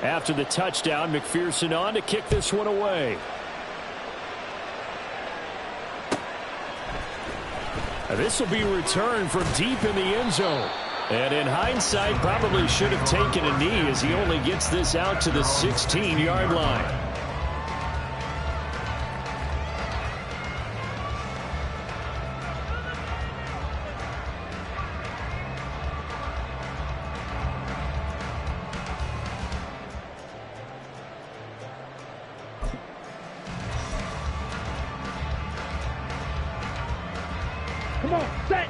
After the touchdown, McPherson on to kick this one away. This will be returned from deep in the end zone. And in hindsight, probably should have taken a knee as he only gets this out to the 16-yard line. Come on, set!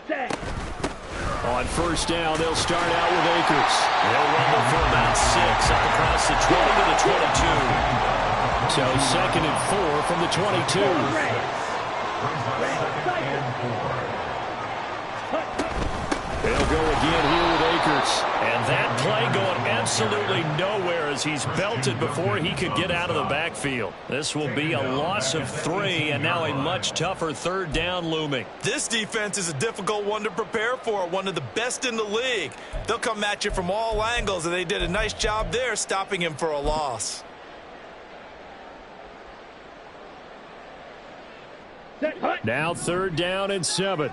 Set! On first down, they'll start out with Akers. They'll run for about 6 up across the 20 to the 22. So 2nd and 4 from the 22. They'll go again here with Akers. And that play going absolutely nowhere as he's belted before he could get out of the backfield. This will be a loss of 3 and now a much tougher 3rd down looming. This defense is a difficult one to prepare for, one of the best in the league. They'll come at you from all angles, and they did a nice job there stopping him for a loss. Now 3rd down and 7.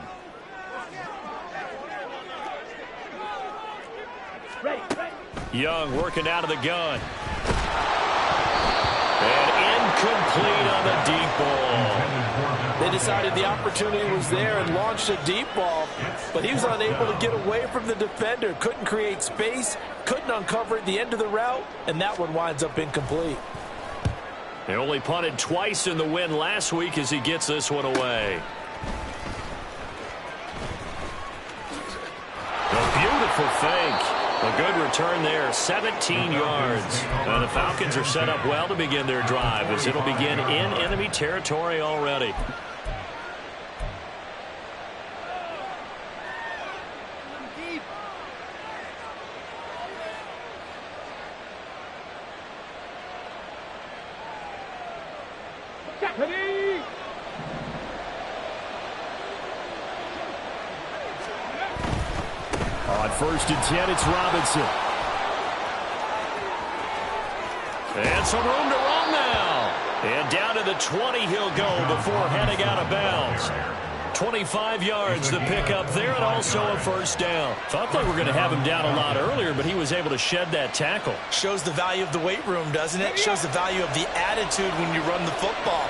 Young working out of the gun. And incomplete on the deep ball. They decided the opportunity was there and launched a deep ball, but he was unable to get away from the defender. Couldn't create space, couldn't uncover at the end of the route, and that one winds up incomplete. They only punted twice in the win last week as he gets this one away. A beautiful fake. A good return there, 17 yards. And the Falcons are set up well to begin their drive as it'll begin in enemy territory already. On 1st and 10, it's Robinson. And some room to run now. And down to the 20 he'll go before heading out of bounds. 25 yards the pickup there, and also a 1st down. Thought they were going to have him down a lot earlier, but he was able to shed that tackle. Shows the value of the weight room, doesn't it? Shows the value of the attitude when you run the football.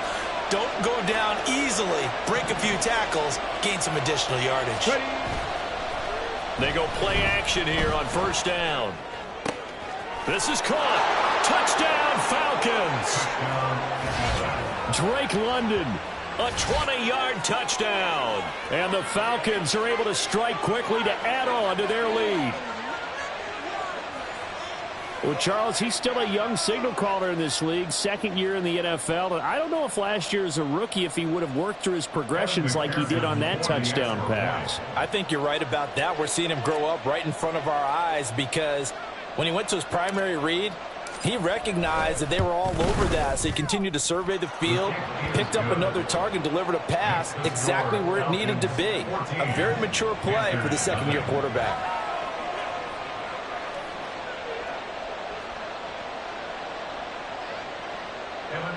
Don't go down easily. Break a few tackles. Gain some additional yardage. They go play action here on 1st down. This is caught. Touchdown, Falcons. Drake London, a 20-yard touchdown. And the Falcons are able to strike quickly to add on to their lead. Well, Charles, he's still a young signal caller in this league, 2nd year in the NFL. And I don't know if last year as a rookie if he would have worked through his progressions like he did on that touchdown pass. I think you're right about that. We're seeing him grow up right in front of our eyes because when he went to his primary read, he recognized that they were all over that. So he continued to survey the field, picked up another target, delivered a pass exactly where it needed to be. A very mature play for the 2nd-year quarterback.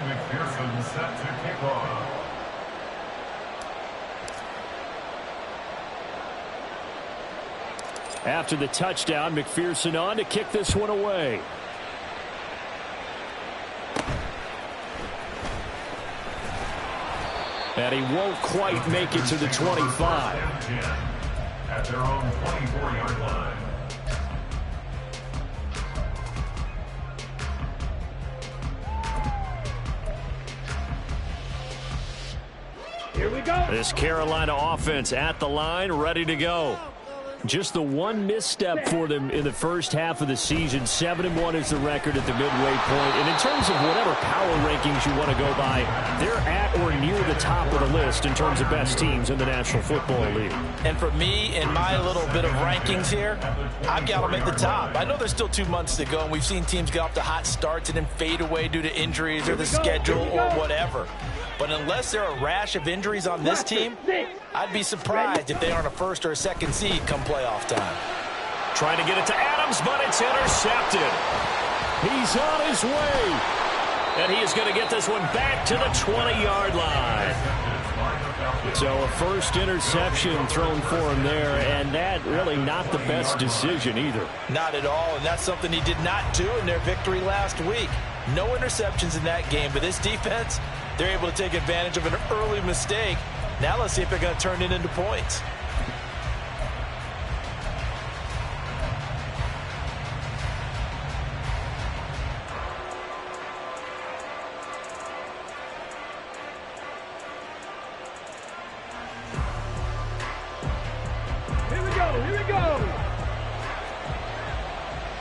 McPherson set to kick off. After the touchdown, McPherson on to kick this one away. And he won't quite make it to the 25. At their own 24-yard line. Here we go. This Carolina offense at the line, ready to go. Just the one misstep for them in the first half of the season. 7-1 is the record at the midway point. And in terms of whatever power rankings you want to go by, they're at or near the top of the list in terms of best teams in the National Football League. And for me, in my little bit of rankings here, I've got them at the top. I know there's still 2 months to go, and we've seen teams get off to hot starts and then fade away due to injuries or the schedule or whatever. But unless there are a rash of injuries on this team, I'd be surprised if they aren't a first or a second seed come playoff time. Trying to get it to Adams, but it's intercepted. He's on his way. And he is going to get this one back to the 20-yard line. So a first interception thrown for him there, and that really not the best decision either. Not at all, and that's something he did not do in their victory last week. No interceptions in that game, but this defense, they're able to take advantage of an early mistake. Now let's see if they're going to turn it into points. Here we go, here we go.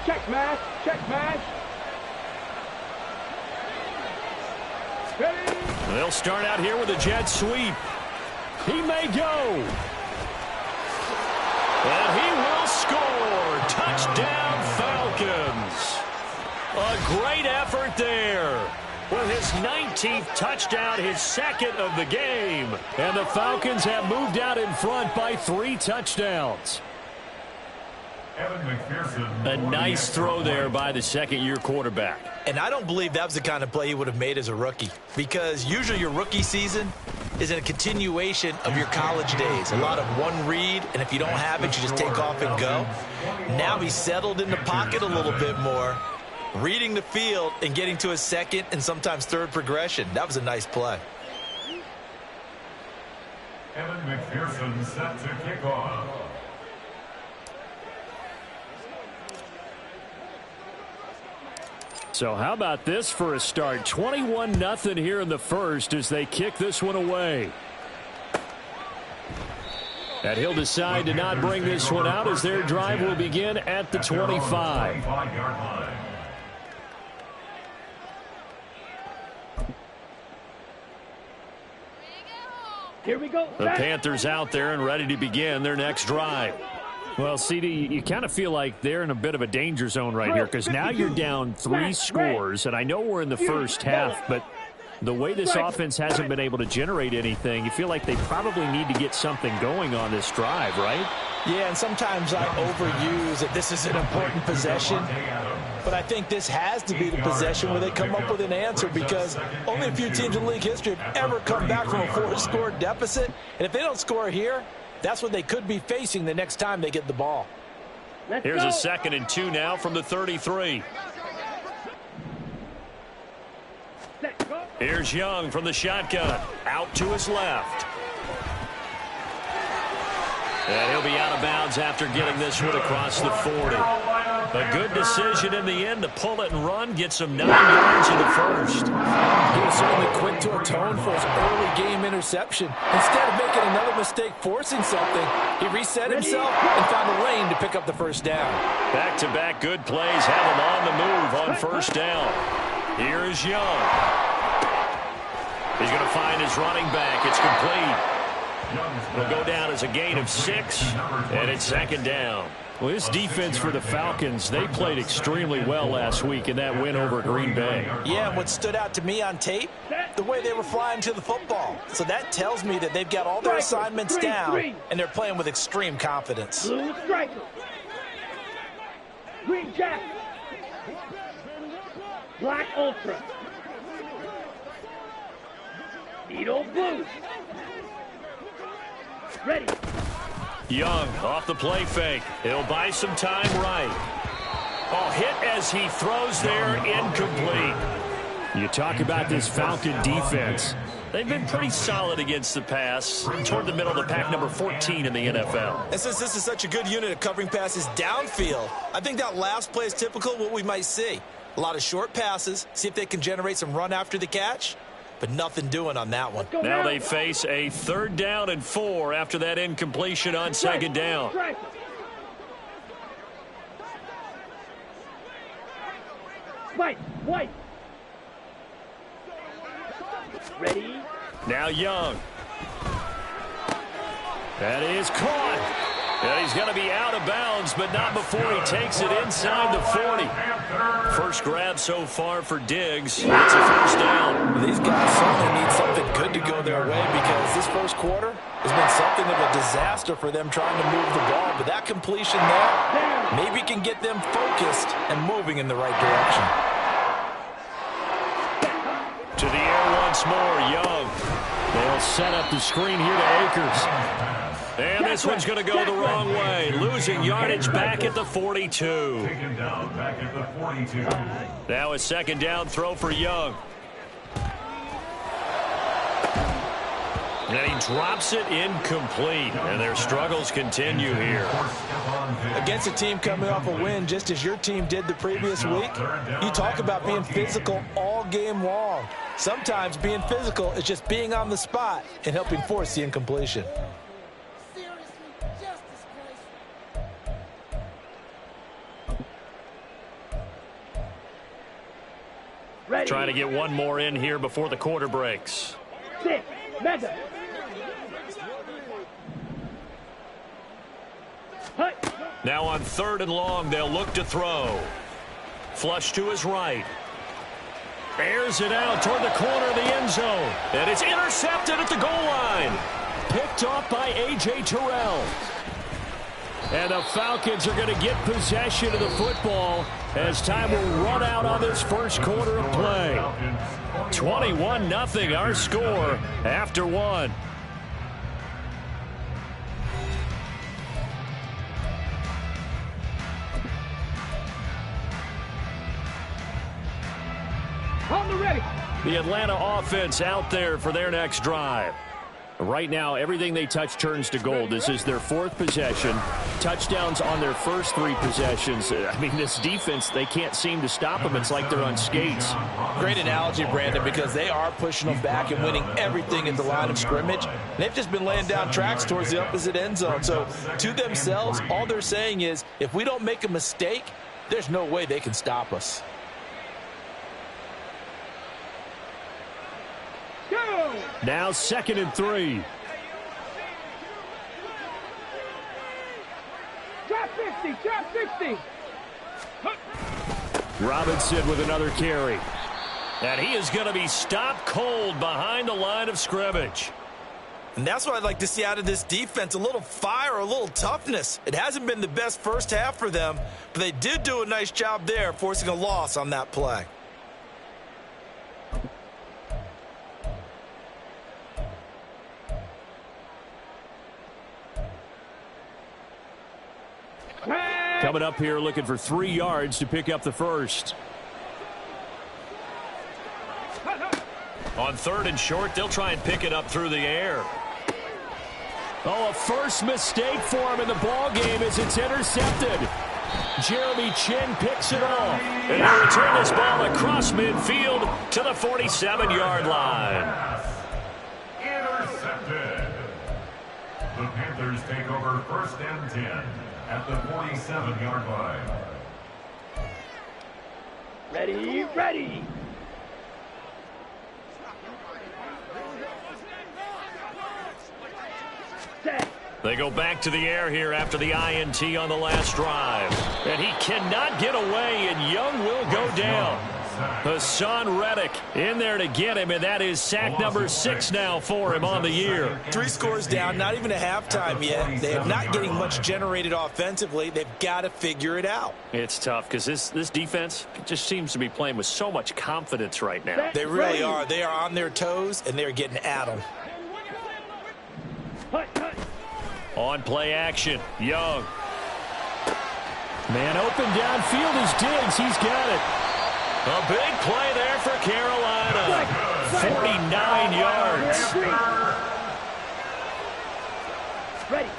Check mash, check mash. Ready? They'll start out here with a jet sweep. He may go. And he will score. Touchdown, Falcons. A great effort there. With his 19th touchdown, his second of the game. And the Falcons have moved out in front by 3 touchdowns. A nice throw there by the second-year quarterback. And I don't believe that was the kind of play he would have made as a rookie, because usually your rookie season is in a continuation of your college days. A lot of one read, and if you don't have it, you just take off and go. Now he's settled in the pocket a little bit more, reading the field and getting to a second and sometimes third progression. That was a nice play. Evan McPherson set to kick off. So how about this for a start? 21-0 here in the first as they kick this one away. And he'll decide to not bring this one out as their drive will begin at the 25. Here we go. The Panthers out there and ready to begin their next drive. Well, CD, you kind of feel like they're in a bit of a danger zone right here because now you're down 3 scores, and I know we're in the first half, but the way this offense hasn't been able to generate anything, you feel like they probably need to get something going on this drive, right? Yeah, and sometimes I overuse that this is an important possession, but I think this has to be the possession where they come up with an answer, because only a few teams in league history have ever come back from a 4-score deficit, and if they don't score here, that's what they could be facing the next time they get the ball. Here's a 2nd and 2 now from the 33. Here's Young from the shotgun. Out to his left. And he'll be out of bounds after getting this one across the 40. A good decision in the end to pull it and run, get some 9 yards in the first. He was certainly quick to atone for his early game interception. Instead of making another mistake forcing something, he reset himself and found a lane to pick up the first down. Back-to-back good plays have him on the move on first down. Here is Young. He's going to find his running back. It's complete. It'll go down as a gain of 6, and it's 2nd down. Well, this defense for the Falcons, they played extremely well last week in that win over Green Bay. Yeah, and what stood out to me on tape, the way they were flying to the football. So that tells me that they've got all their assignments down, and they're playing with extreme confidence. Blue striker. Green jacket. Black ultra. Edo blue. Ready. Young off the play fake. He'll buy some time right. Oh, hit as he throws there, incomplete. You talk about this Falcon defense. They've been pretty solid against the pass, toward the middle of the pack, number 14 in the NFL. And since this is such a good unit of covering passes downfield, I think that last play is typical of what we might see. A lot of short passes, see if they can generate some run after the catch, but nothing doing on that one. Now they face a 3rd down and 4 after that incompletion on 2nd down. White, white. Ready? Now Young. That is caught. And he's going to be out of bounds, but not before he takes it inside the 40. First grab so far for Diggs. It's a first down. These guys certainly need something good to go their way because this first quarter has been something of a disaster for them trying to move the ball. But that completion there maybe can get them focused and moving in the right direction. To the air once more, Young. They'll set up the screen here to Akers. And this one's going to go the wrong way. Losing yardage back at the 42. Taken down back at the 42. Now a second down throw for Young. And he drops it incomplete. And their struggles continue here. Against a team coming off a win, just as your team did the previous week, you talk about being physical all game long. Sometimes being physical is just being on the spot and helping force the incompletion. Ready? Trying to get one more in here before the quarter breaks. 6, Madden. Now on 3rd and long, they'll look to throw. Flush to his right. Airs it out toward the corner of the end zone. And it's intercepted at the goal line. Picked off by A.J. Terrell. And the Falcons are going to get possession of the football as time will run out on this first quarter of play. 21-0 our score after one. On the ready. The Atlanta offense out there for their next drive. Right now, everything they touch turns to gold. This is their 4th possession. Touchdowns on their first 3 possessions. I mean, this defense, they can't seem to stop them. It's like they're on skates. Great analogy, Brandon, because they are pushing them back and winning everything at the line of scrimmage. They've just been laying down tracks towards the opposite end zone. So to themselves, all they're saying is, if we don't make a mistake, there's no way they can stop us. Go! Now 2nd and 3. Drop 50, drop 50. Robinson with another carry. And he is going to be stopped cold behind the line of scrimmage. And that's what I'd like to see out of this defense, a little fire, a little toughness. It hasn't been the best first half for them, but they did do a nice job there, forcing a loss on that play. Coming up here looking for 3 yards to pick up the first. On 3rd and short, they'll try and pick it up through the air. Oh, a first mistake for him in the ball game as it's intercepted. Jeremy Chin picks it off. And he'll return this ball across midfield to the 47-yard line. Intercepted. The Panthers take over 1st and 10 at the 47-yard line. Ready, ready. Set. They go back to the air here after the INT on the last drive. And he cannot get away, and Young will go down. Hassan Reddick in there to get him, and that is sack number 6 now for him on the year. 3 scores down, not even a halftime yet. They are not getting much generated offensively. They've got to figure it out. It's tough because this defense just seems to be playing with so much confidence right now. They really are. They are on their toes, and they're getting at them. On play action, Young. Man open downfield is Diggs. He's got it. A big play there for Carolina. 49 yards. Ready.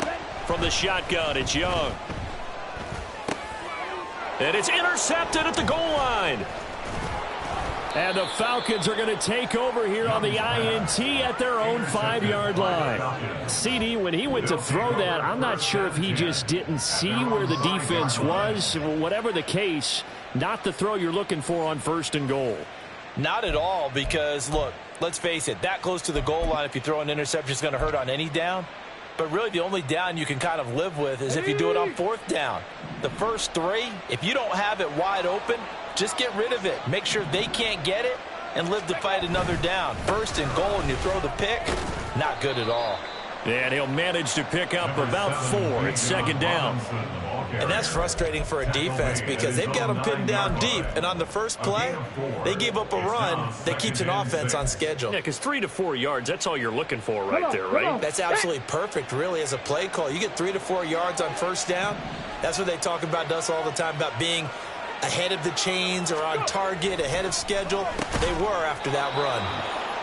From the shotgun, it's Young. And it's intercepted at the goal line. And the Falcons are going to take over here on the INT at their own 5-yard line. CD, when he went to throw that, I'm not sure if he just didn't see where the defense was. Whatever the case, not the throw you're looking for on 1st and goal. Not at all, because, look, let's face it, that close to the goal line, if you throw an interception, is going to hurt on any down. But really, the only down you can kind of live with is if you do it on 4th down. The first 3, if you don't have it wide open, just get rid of it. Make sure they can't get it and live to fight another down. 1st and goal, and you throw the pick, not good at all. And he'll manage to pick up about 4. It's 2nd down. And that's frustrating for a defense because they've got them pinned down deep. And on the first play, they gave up a run that keeps an offense on schedule. Yeah, because 3 to 4 yards, that's all you're looking for right there, right? That's absolutely perfect, really, as a play call. You get 3 to 4 yards on 1st down. That's what they talk about to us all the time, about being ahead of the chains or on target, ahead of schedule. They were after that run.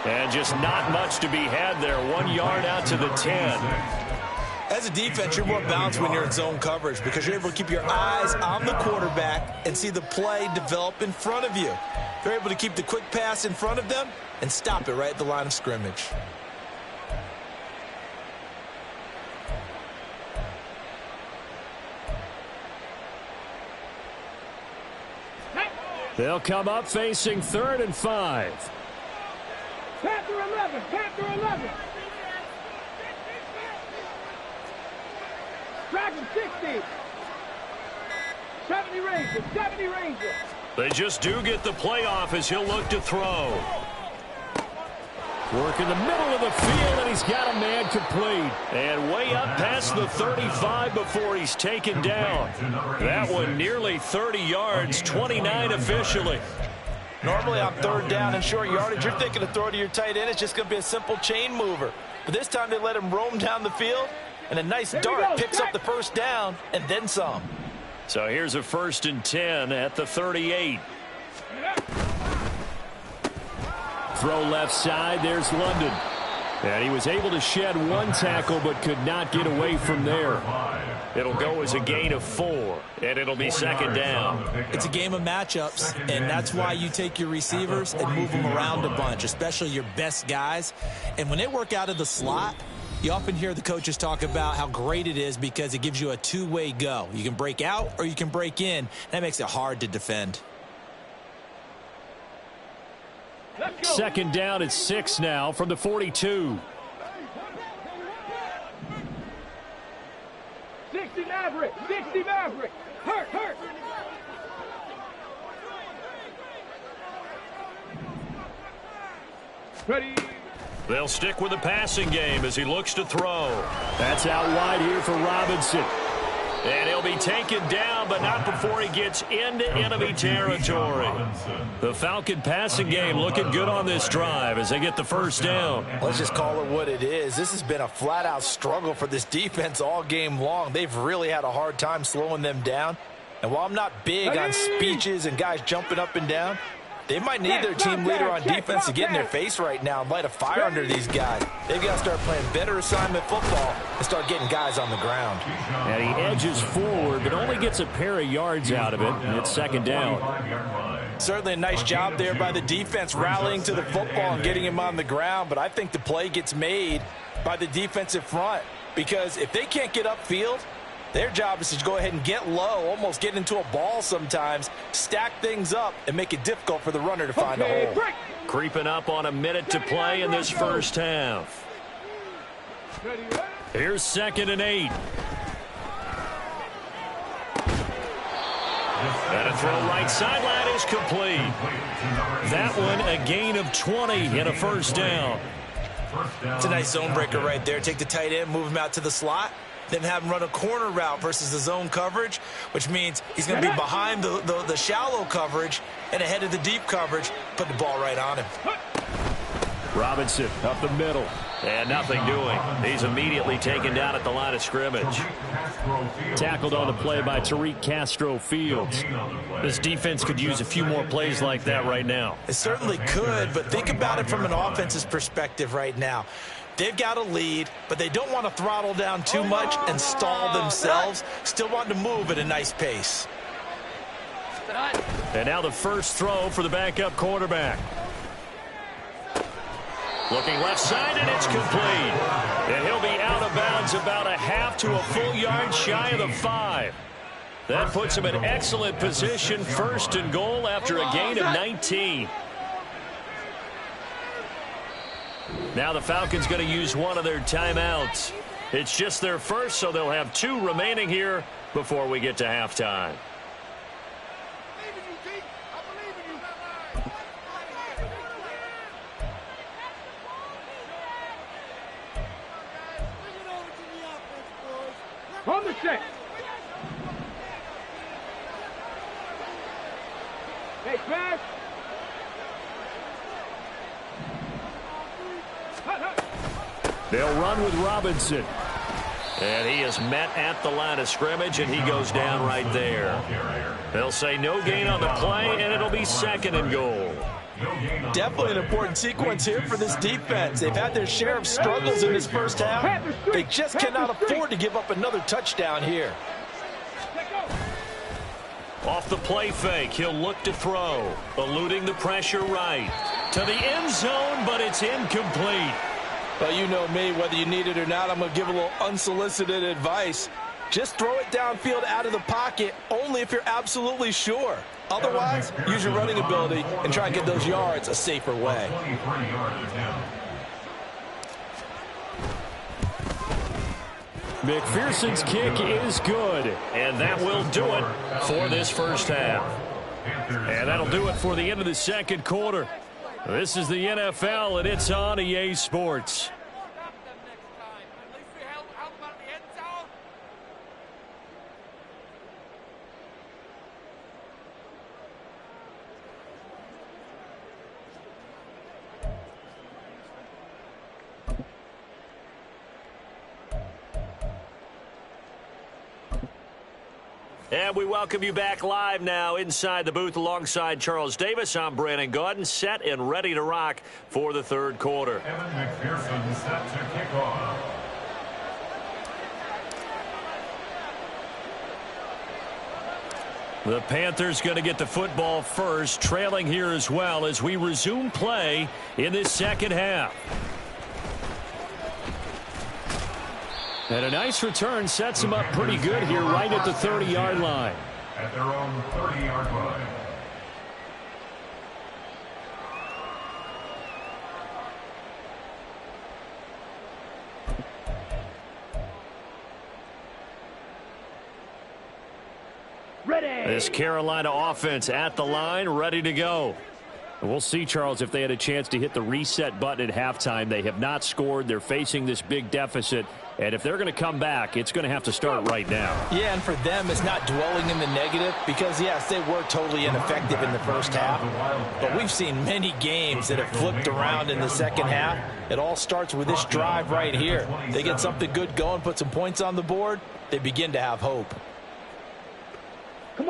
And just not much to be had there. 1 yard out to the 10. As a defense, you're more balanced when you're in zone coverage because you're able to keep your eyes on the quarterback and see the play develop in front of you. They're able to keep the quick pass in front of them and stop it right at the line of scrimmage. They'll come up facing 3rd and 5. Panther 11, Panther 11. Dragon 60. 70 Ranger, 70 Ranger. They just do get the playoff as he'll look to throw. Work in the middle of the field, and he's got a man complete. And way up past the 35 before he's taken down. That one nearly 30 yards, 29 officially. Normally on 3rd down and short yardage, you're thinking to throw to your tight end. It's just going to be a simple chain mover. But this time they let him roam down the field, and a nice dart picks up the 1st down and then some. So here's a 1st and 10 at the 38. Throw left side, there's London. And he was able to shed 1 tackle but could not get away from there. It'll go as a gain of 4, and it'll be 2nd down. It's a game of matchups, and that's why you take your receivers and move them around a bunch, especially your best guys. And when they work out of the slot, you often hear the coaches talk about how great it is because it gives you a two-way go. You can break out or you can break in. That makes it hard to defend. 2nd down at 6 now from the 42. 60 Maverick, 60 Maverick. Hurt, hurt. Ready. They'll stick with the passing game as he looks to throw. That's out wide here for Robinson. And he'll be taken down, but not before he gets into enemy territory. The Falcon passing game looking good on this drive as they get the 1st down. Let's just call it what it is. This has been a flat-out struggle for this defense all game long. They've really had a hard time slowing them down. And while I'm not big on speeches and guys jumping up and down, they might need their team leader on defense to get in their face right now and light a fire under these guys. They've got to start playing better assignment football and start getting guys on the ground. And he edges forward, but only gets a pair of yards out of it, and it's 2nd down. Certainly a nice job there by the defense rallying to the football and getting him on the ground, but I think the play gets made by the defensive front because if they can't get upfield, their job is to go ahead and get low, almost get into a ball sometimes, stack things up, and make it difficult for the runner to find a hole. Creeping up on a minute to play in this 1st half. Here's 2nd and 8. And a throw right sideline is complete. That one a gain of 20 and a 1st down. It's a nice zone breaker right there. Take the tight end, move him out to the slot, then have him run a corner route versus the zone coverage, which means he's going to be behind the shallow coverage and ahead of the deep coverage, put the ball right on him. Robinson up the middle, and nothing doing. He's immediately taken down at the line of scrimmage. Tackled on the play by Tariq Castro-Fields. This defense could use a few more plays like that right now. It certainly could, but think about it from an offense's perspective right now. They've got a lead, but they don't want to throttle down too much and stall themselves. Still want to move at a nice pace. And now the first throw for the backup quarterback. Looking left side, and it's complete. And he'll be out of bounds about a half to a full yard shy of the 5. That puts him in excellent position, first and goal after a gain of 19. Now the Falcons going to use one of their timeouts. It's just their first, so they'll have 2 remaining here before we get to halftime. On the set. Hey, pass. They'll run with Robinson. And he is met at the line of scrimmage, and he goes down right there. They'll say no gain on the play, and it'll be second and goal. Definitely an important sequence here for this defense. They've had their share of struggles in this first half. They just cannot afford to give up another touchdown here. Off the play fake, he'll look to throw. Eluding the pressure right. To the end zone, but it's incomplete. Well, you know me, whether you need it or not, I'm going to give a little unsolicited advice. Just throw it downfield out of the pocket, only if you're absolutely sure. Otherwise, use your running ability and try and get those yards a safer way. McPherson's kick is good, and that will do it for this first half. And that'll do it for the end of the second quarter. This is the NFL, and it's on EA Sports. And we welcome you back live now inside the booth alongside Charles Davis. I'm Brandon Gaudin, set and ready to rock for the third quarter. Evan McPherson set to kick off. The Panthers going to get the football first, trailing here as well as we resume play in this second half. And a nice return sets them up pretty good here right at the 30-yard line. At their own 30-yard line. Ready. This Carolina offense at the line, ready to go. And we'll see, Charles, if they had a chance to hit the reset button at halftime. They have not scored. They're facing this big deficit. And if they're going to come back, it's going to have to start right now. Yeah, and for them, it's not dwelling in the negative because, yes, they were totally ineffective in the first half. But we've seen many games that have flipped around in the second half. It all starts with this drive right here. They get something good going, put some points on the board, they begin to have hope.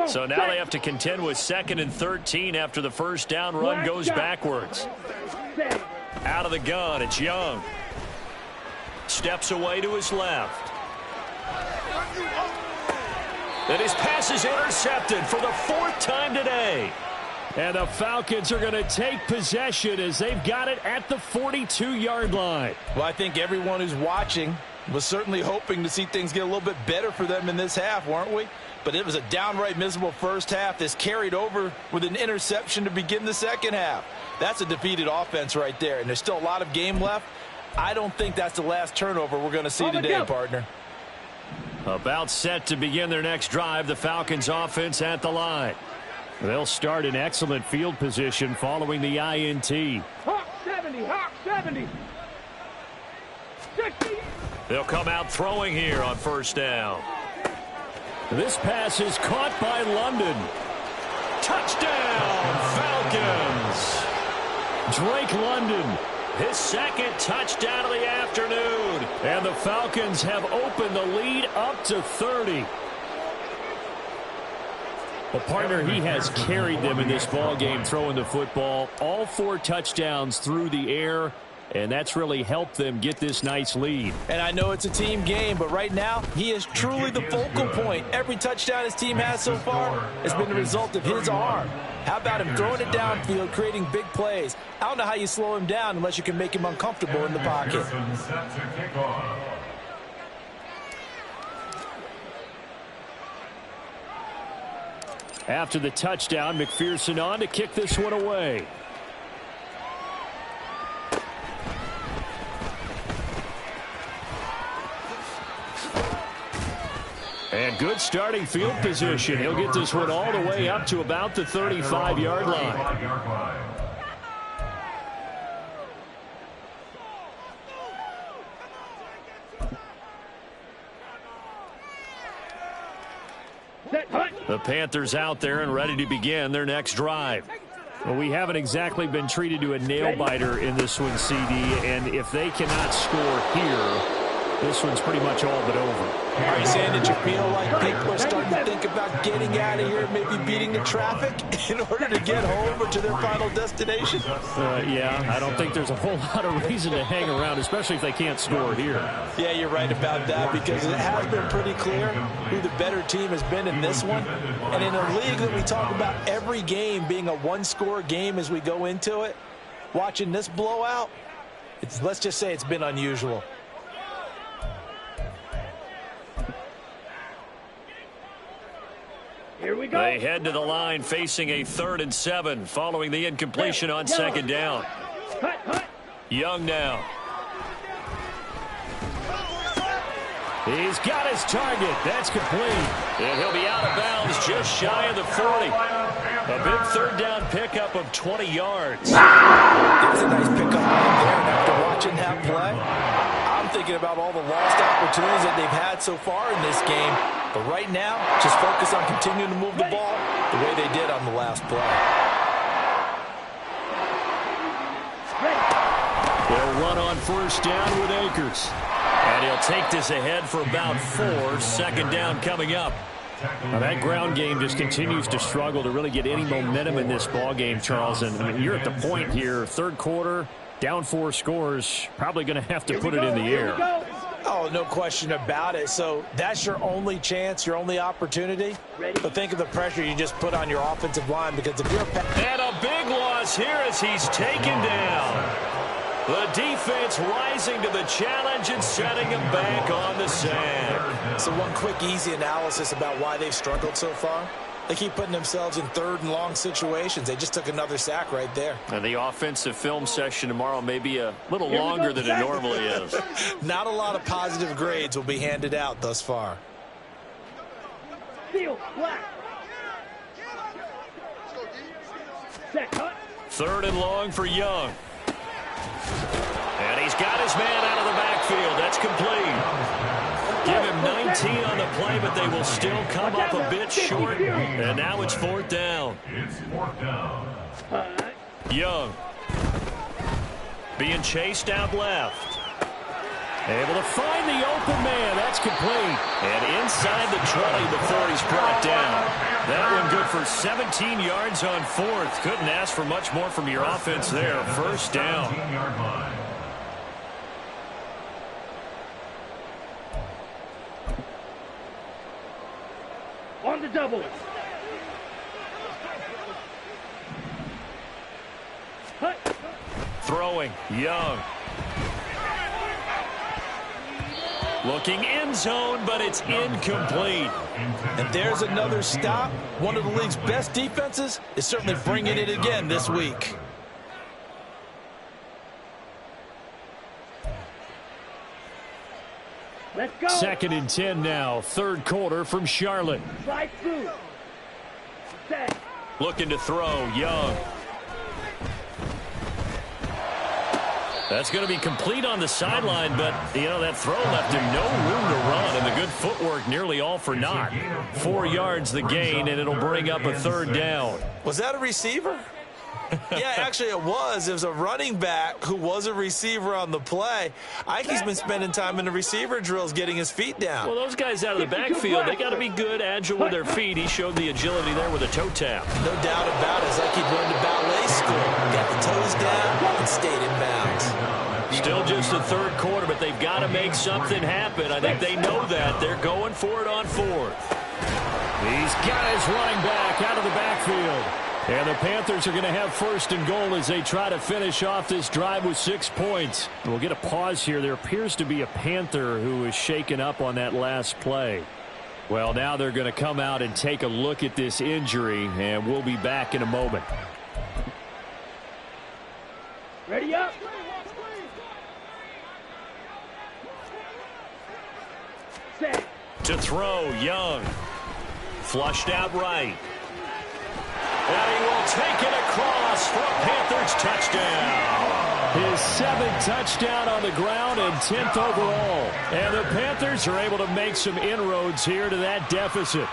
So now they have to contend with 2nd and 13 after the first down run goes backwards. Out of the gun, it's Young. Steps away to his left. And his pass is intercepted for the 4th time today. And the Falcons are going to take possession as they've got it at the 42-yard line. Well, I think everyone who's watching was certainly hoping to see things get a little bit better for them in this half, weren't we? But it was a downright miserable first half. This carried over with an interception to begin the second half. That's a defeated offense right there, and there's still a lot of game left. I don't think that's the last turnover we're going to see today, partner. About set to begin their next drive, the Falcons offense at the line. They'll start in excellent field position following the INT. Hawk 70, Hawk 70. 60. They'll come out throwing here on first down. This pass is caught by London. Touchdown, Falcons. Drake London, his 2nd touchdown of the afternoon. And the Falcons have opened the lead up to 30. Well, partner, he has carried them in this ball game throwing the football. All 4 touchdowns through the air. and that's really helped them get this nice lead. And I know it's a team game, but right now, he is truly the focal point. Every touchdown his team has so far has been the result of his arm. How about him throwing it downfield, creating big plays? I don't know how you slow him down unless you can make him uncomfortable in the pocket. After the touchdown, McPherson on to kick this one away. And good starting field position. He'll get this one all the way up to about the 35-yard line. The Panthers out there and ready to begin their next drive. Well, we haven't exactly been treated to a nail-biter in this one, CD, and if they cannot score here, this one's pretty much all but over. Are you saying that you feel like people are starting to think about getting out of here, maybe beating the traffic in order to get home or to their final destination? Yeah, I don't think there's a whole lot of reason to hang around, especially if they can't score here. Yeah, you're right about that, because it has been pretty clear who the better team has been in this one. And in a league that we talk about every game being a one-score game as we go into it, watching this blowout, let's just say it's been unusual. Here we go. They head to the line facing a 3rd and 7 following the incompletion on 2nd down. Young now. He's got his target. That's complete. And he'll be out of bounds just shy of the 40. A big 3rd down pickup of 20 yards. That's a nice pickup right there. And after watching that play, I'm thinking about all the lost opportunities that they've had so far in this game. But right now, just focus on continuing to move the ball the way they did on the last play. They'll run on 1st down with Akers. And he'll take this ahead for about 4. 2nd down coming up. Now that ground game just continues to struggle to really get any momentum in this ball game, Charles. And I mean, you're at the point here, 3rd quarter, down 4 scores, probably going to have to put it in the air. Oh, no question about it. So that's your only chance, your only opportunity. But think of the pressure you just put on your offensive line, because if you're and a big loss here as he's taken down. The defense rising to the challenge and setting him back on the sack. So one quick, easy analysis about why they've struggled so far. They keep putting themselves in 3rd and long situations. They just took another sack right there. And the offensive film session tomorrow may be a little longer than it normally is. Not a lot of positive grades will be handed out thus far. 3rd and long for Young. And he's got his man out of the backfield. That's complete. Give him 19 on the play, but they will still come up a bit short. And now it's 4th down. It's 4th down. Young. Being chased out left. Able to find the open man. That's complete. And inside the 20 before he's brought down. That one good for 17 yards on 4th. Couldn't ask for much more from your offense there. 1st down. 17-yard line. On the double. Throwing. Young. Looking end zone, but it's incomplete. And there's another stop. One of the league's best defenses is certainly bringing it again this week. Let's go. 2nd and 10 now. 3rd quarter from Charlotte. Slide through. Set. Looking to throw. Young. That's going to be complete on the sideline, but, you know, that throw left him no room to run, and the good footwork nearly all for naught. 4 yards the gain, and it'll bring up a 3rd down. Was that a receiver? Yeah, actually it was. It was a running back who was a receiver on the play. I think he's been spending time in the receiver drills getting his feet down. Well, those guys out of the backfield, they got to be good, agile with their feet. He showed the agility there with a toe tap. No doubt about it. It's like he'd run to ballet school. Got the toes down and stayed in bounds. Still just the third quarter, but they've got to make something happen. I think they know that. They're going for it on fourth. He's got his running back out of the backfield. And the Panthers are going to have first and goal as they try to finish off this drive with 6 points. We'll get a pause here. There appears to be a Panther who is shaken up on that last play. Well, now they're going to come out and take a look at this injury, and we'll be back in a moment. Ready up. Set. To throw, Young. Flushed out right. And he will take it across for a Panthers touchdown. His 7th touchdown on the ground and 10th overall. And the Panthers are able to make some inroads here to that deficit.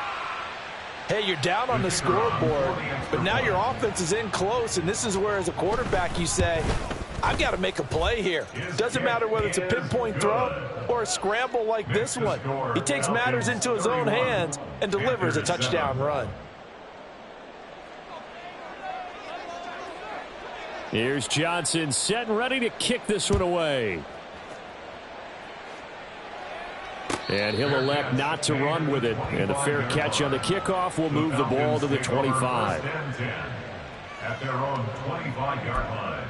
Hey, you're down on the scoreboard, but now your offense is in close, and this is where, as a quarterback, you say, I've got to make a play here. Doesn't matter whether it's a pinpoint throw or a scramble like this one. He takes matters into his own hands and delivers a touchdown run. Here's Johnson set and ready to kick this one away. And he'll elect not to run with it. And a fair catch on the kickoff will move the ball to the 25. At their own 25-yard line.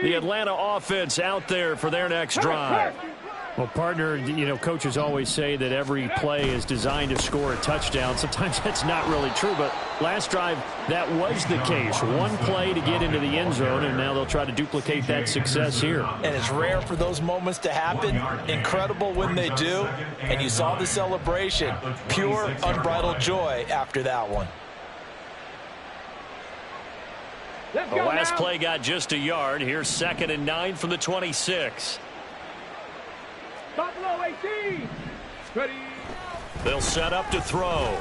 The Atlanta offense out there for their next drive. Well, partner, you know, coaches always say that every play is designed to score a touchdown. Sometimes that's not really true, but last drive, that was the case. One play to get into the end zone, and now they'll try to duplicate that success here. And it's rare for those moments to happen. Incredible when they do. And you saw the celebration. Pure, unbridled joy after that one. The last play got just a yard. Here's 2nd and 9 from the 26. Buffalo 18. Ready. They'll set up to throw.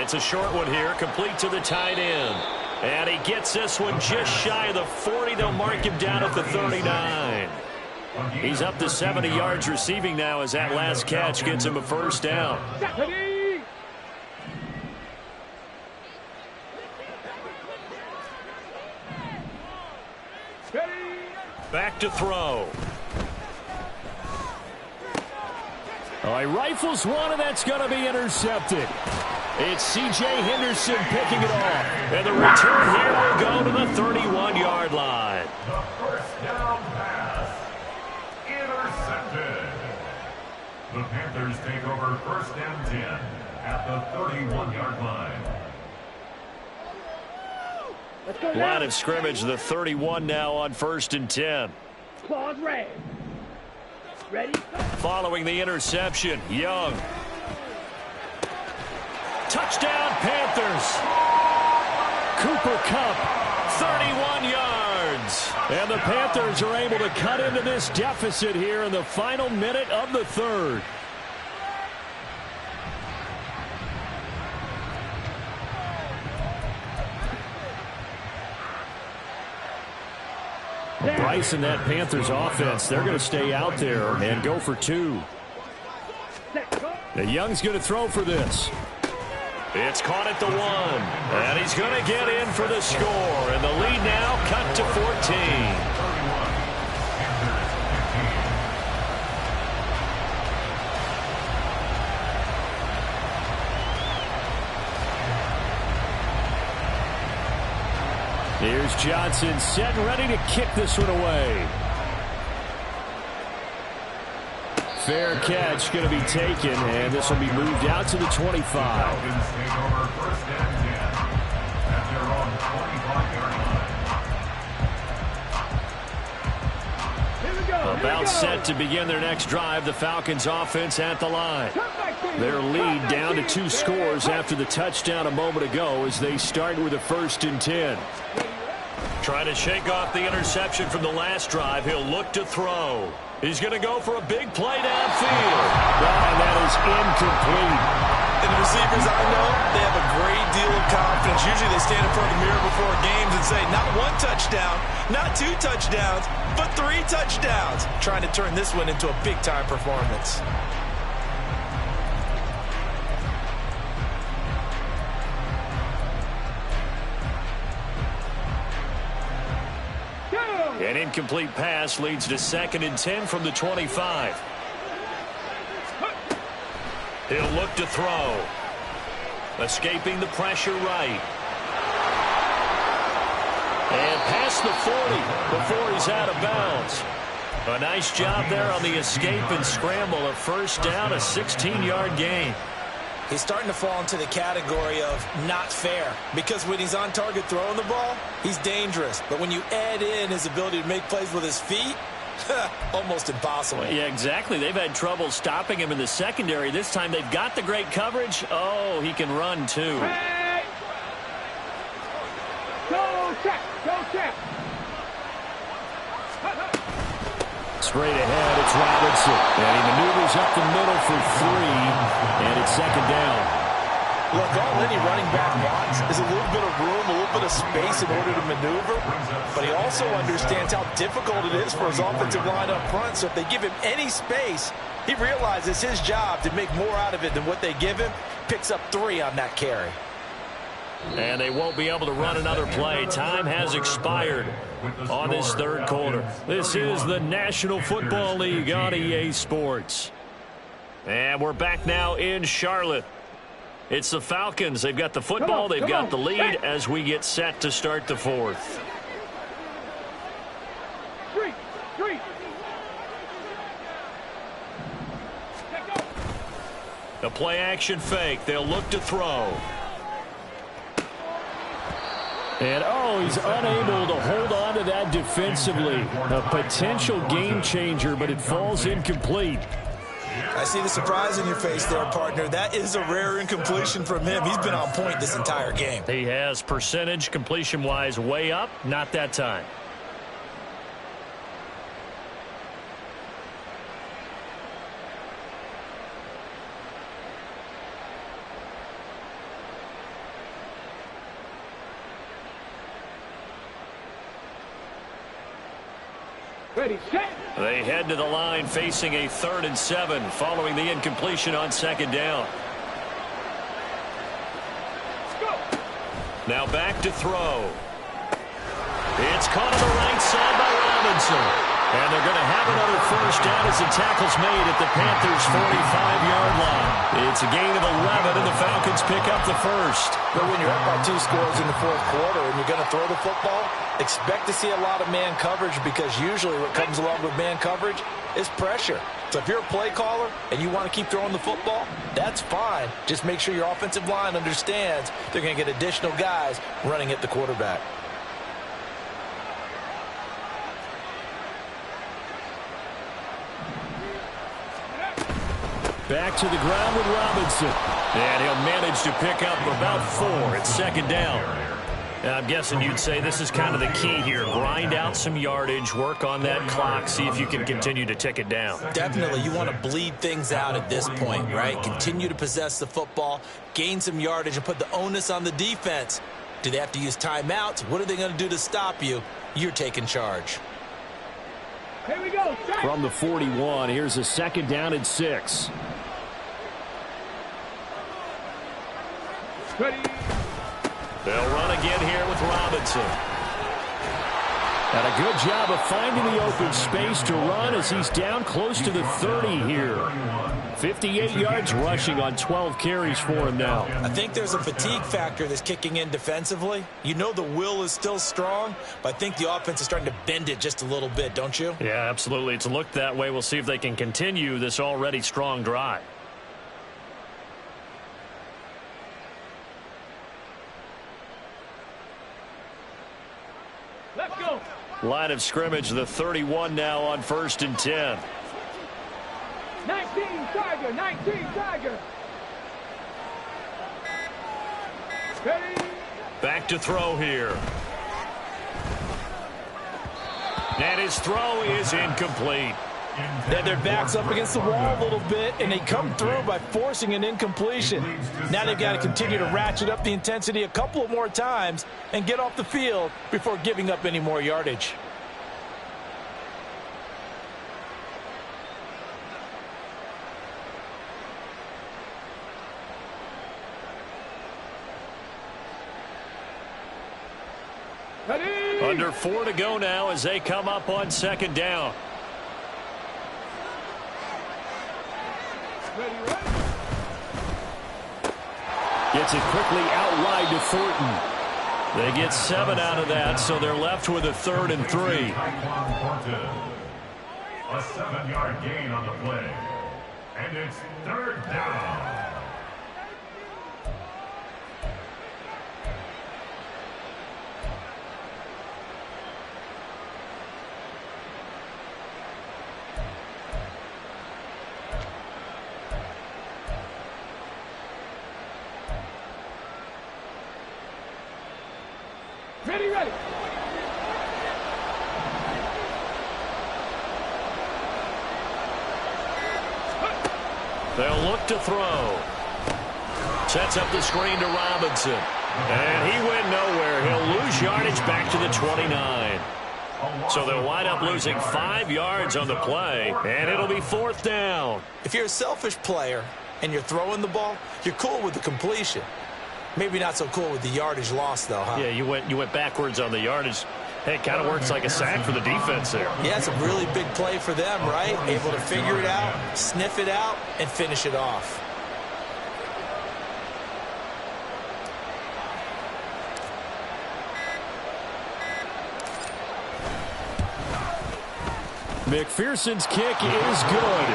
It's a short one here, complete to the tight end. And he gets this one just shy of the 40. They'll mark him down at the 39. He's up to 70 yards receiving now as that last catch gets him a first down. Back to throw. Oh, he rifles one, and that's going to be intercepted. It's C.J. Henderson picking it off. And the return here will go to the 31-yard line. The first down pass. Intercepted. The Panthers take over 1st and 10 at the 31-yard line. Line of scrimmage, the 31 now on 1st and 10. Claws red. Ready? Following the interception, Young. Touchdown, Panthers. Cooper Kupp, 31 yards. And the Panthers are able to cut into this deficit here in the final minute of the 3rd. Bryce and that Panthers offense, they're going to stay out there and go for 2. The Young's going to throw for this. It's caught at the 1. And he's going to get in for the score. And the lead now cut to 14. Here's Johnson set and ready to kick this one away. Fair catch going to be taken, and this will be moved out to the 25. Falcons take over 1st and 10 at their own 25-yard line. About set to begin their next drive. The Falcons offense at the line. Their lead down to 2 scores after the touchdown a moment ago as they start with a 1st and 10. Trying to shake off the interception from the last drive. He'll look to throw. He's going to go for a big play downfield. And that is incomplete. And the receivers I know, they have a great deal of confidence. Usually they stand in front of the mirror before games and say, not 1 touchdown, not 2 touchdowns, but 3 touchdowns. Trying to turn this one into a big-time performance. An incomplete pass leads to 2nd and 10 from the 25. He'll look to throw. Escaping the pressure right. And past the 40 before he's out of bounds. A nice job there on the escape and scramble. A first down, a 16-yard gain. He's starting to fall into the category of not fair, because when he's on target throwing the ball, he's dangerous. But when you add in his ability to make plays with his feet, almost impossible. Yeah, exactly. They've had trouble stopping him in the secondary. This time they've got the great coverage. Oh, he can run too. Hey! Go check! Go check! Straight ahead, it's Robinson. And he maneuvers up the middle for 3, and it's 2nd down. Look, all any running back wants is a little bit of room, a little bit of space in order to maneuver. But he also understands how difficult it is for his offensive line up front. So if they give him any space, he realizes his job to make more out of it than what they give him. Picks up 3 on that carry. And they won't be able to run another play. Time has expired on this 3rd quarter. This is the National Football League on EA Sports. And we're back now in Charlotte. It's the Falcons. They've got the football. They've got the lead as we get set to start the 4th. Three. A play-action fake. They'll look to throw. And, oh, he's unable to hold on to that defensively. A potential game changer, but it falls incomplete. I see the surprise in your face there, partner. That is a rare incompletion from him. He's been on point this entire game. He has percentage completion-wise way up. Not that time. Ready, set. They head to the line facing a 3rd and 7 following the incompletion on 2nd down. Go. Now back to throw. It's caught on the right side by Robinson. And they're going to have another first down as the tackle's made at the Panthers' 45-yard line. It's a gain of 11, and the Falcons pick up the first. But when you're up by 2 scores in the 4th quarter and you're going to throw the football, expect to see a lot of man coverage, because usually what comes along with man coverage is pressure. So if you're a play caller and you want to keep throwing the football, that's fine. Just make sure your offensive line understands they're going to get additional guys running at the quarterback. Back to the ground with Robinson. And he'll manage to pick up about 4 at 2nd down. I'm guessing you'd say this is kind of the key here. Grind out some yardage, work on that clock, see if you can continue to tick it down. Definitely. You want to bleed things out at this point, right? Continue to possess the football, gain some yardage, and put the onus on the defense. Do they have to use timeouts? What are they going to do to stop you? You're taking charge. Here we go. Set. From the 41, here's a 2nd down and 6. Ready. They'll run again here with Robinson. And a good job of finding the open space to run as he's down close to the 30 here. 58 yards rushing on 12 carries for him now. I think there's a fatigue factor that's kicking in defensively. You know the will is still strong, but I think the offense is starting to bend it just a little bit, don't you? Yeah, absolutely. It's looked that way. We'll see if they can continue this already strong drive. Let's go. Line of scrimmage, the 31 now on 1st and 10. 19 Tiger, 19 Tiger. Ready. Back to throw here. And his throw is incomplete. They had their backs up against the wall a little bit, and they come through by forcing an incompletion. Now they've got to continue to ratchet up the intensity a couple of more times and get off the field before giving up any more yardage. Under 4 to go now as they come up on second down. Gets it quickly out wide to Thornton. They get 7 out of that, so they're left with a 3rd and 3. A 7-yard gain on the play. And it's 3rd down. Ready. They'll look to throw. Sets up the screen to Robinson. And he went nowhere. He'll lose yardage back to the 29. So they'll wind up losing 5 yards on the play, and it'll be 4th down. If you're a selfish player and you're throwing the ball, you're cool with the completion. Maybe not so cool with the yardage loss, though, huh? Yeah, you went backwards on the yardage. Hey, it kind of works like a sack for the defense there. Yeah, it's a really big play for them, right? Able to figure it out, sniff it out, and finish it off. McPherson's kick is good.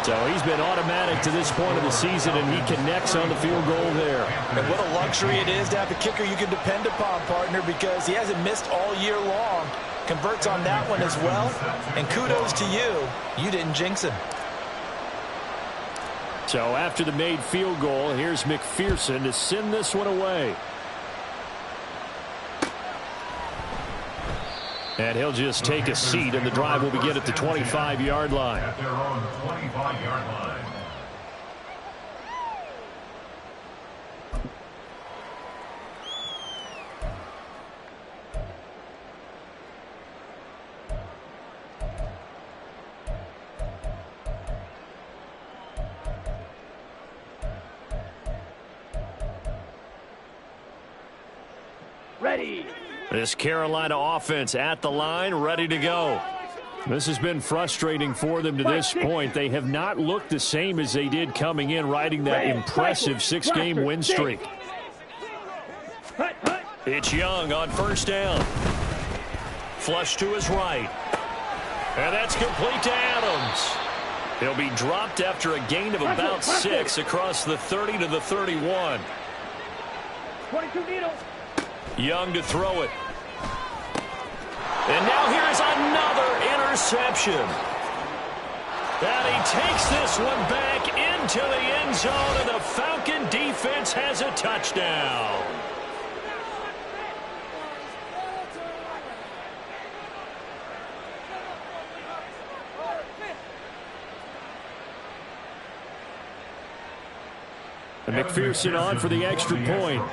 So he's been automatic to this point of the season, and he connects on the field goal there. And what a luxury it is to have a kicker you can depend upon, partner, because he hasn't missed all year long. Converts on that one as well. And kudos to you. You didn't jinx him. So after the made field goal, here's McPherson to send this one away. And he'll just take a seat, and the drive will begin at the 25-yard line. At their own 25-yard line. Ready. This Carolina offense at the line, ready to go. This has been frustrating for them to this point. They have not looked the same as they did coming in, riding that impressive 6-game win streak. It's Young on first down. Flush to his right. And that's complete to Adams. He'll be dropped after a gain of about 6 across the 30 to the 31. 22 needles. Young to throw it. And now here's another interception. And he takes this one back into the end zone, and the Falcon defense has a touchdown. And McPherson on for the extra point.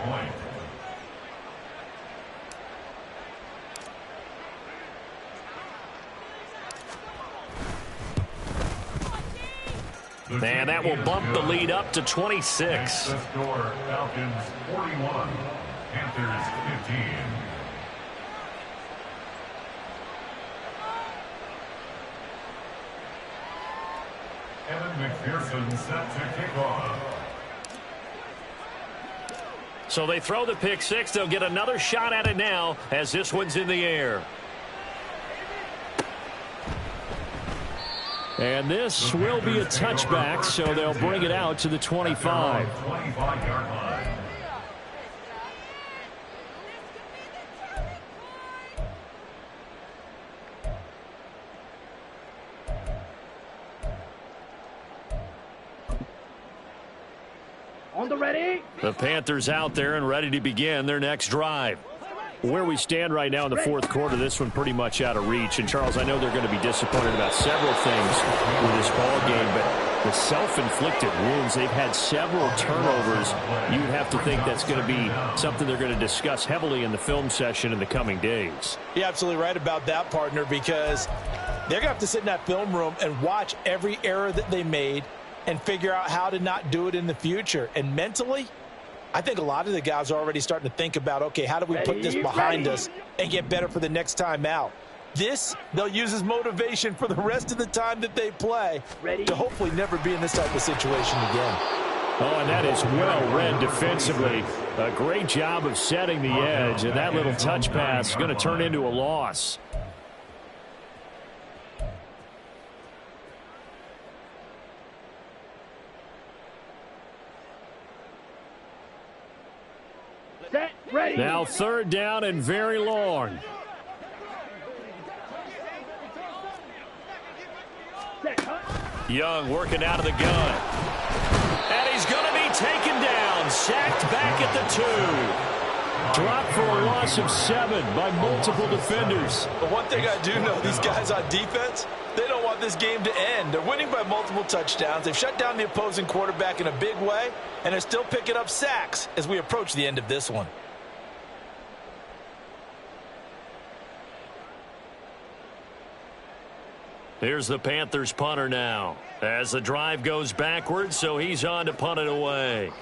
And that will bump the lead up to 26. The score, Falcons 41, Panthers 15. Evan McPherson set to kick off. So they throw the pick six. They'll get another shot at it now as this one's in the air. And this will be a touchback, so they'll bring it out to the 25. 25-yard line. On the ready. The Panthers out there and ready to begin their next drive. where we stand right now in the fourth quarter, this one pretty much out of reach. And, Charles, I know they're going to be disappointed about several things with this ball game, but the self-inflicted wounds, they've had several turnovers. You would have to think that's going to be something they're going to discuss heavily in the film session in the coming days. You're absolutely right about that, partner, because they're going to have to sit in that film room and watch every error that they made and figure out how to not do it in the future. And mentally, I think a lot of the guys are already starting to think about, okay, how do we put this behind us and get better for the next time out? This, they'll use as motivation for the rest of the time that they play to hopefully never be in this type of situation again. Oh, and that is well read defensively. A great job of setting the edge, and that little touch pass is going to turn into a loss. Set, ready. Now third down and very long. Set, huh? Young working out of the gun. And he's going to be taken down. Sacked back at the 2. Dropped for a loss of 7 by multiple defenders. But one thing I do know, these guys on defense, they don't want this game to end. They're winning by multiple touchdowns. They've shut down the opposing quarterback in a big way, and they're still picking up sacks as we approach the end of this one. Here's the Panthers punter now. As the drive goes backwards, so he's on to punt it away.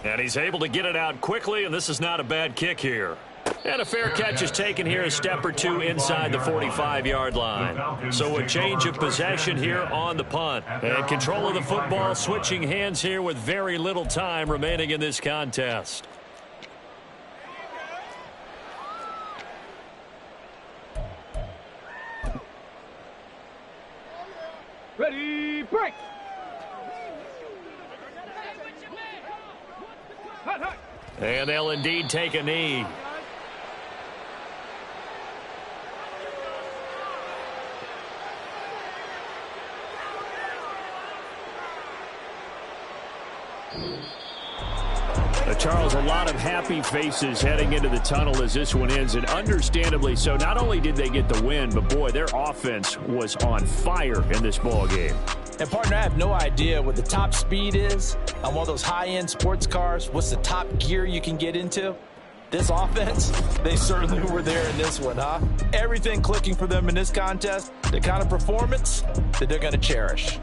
And he's able to get it out quickly, and this is not a bad kick here. And a fair catch is taken here a step or two inside the 45-yard line. So a change of possession here on the punt. And control of the football, switching hands here with very little time remaining in this contest. Ready, break. Hot, hot. And they'll indeed take a knee. Charles, a lot of happy faces heading into the tunnel as this one ends, and understandably so. Not only did they get the win, but, boy, their offense was on fire in this ball game. And, partner, I have no idea what the top speed is on one of those high-end sports cars. What's the top gear you can get into? This offense, they certainly were there in this one, huh? Everything clicking for them in this contest, the kind of performance that they're going to cherish.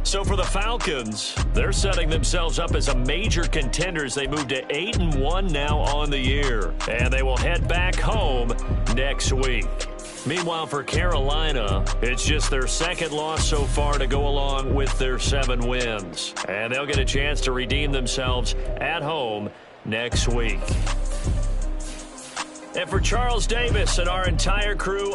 So for the Falcons, they're setting themselves up as a major contender as they move to 8-1 now on the year. And they will head back home next week. Meanwhile, for Carolina, it's just their second loss so far to go along with their 7 wins. And they'll get a chance to redeem themselves at home next week. And for Charles Davis and our entire crew,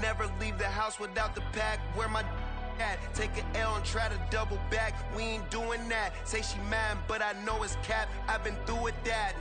Never leave the house without the pack. Where my at? Take an L and try to double back. We ain't doing that. Say she mad, but I know it's cap. I've been through with that.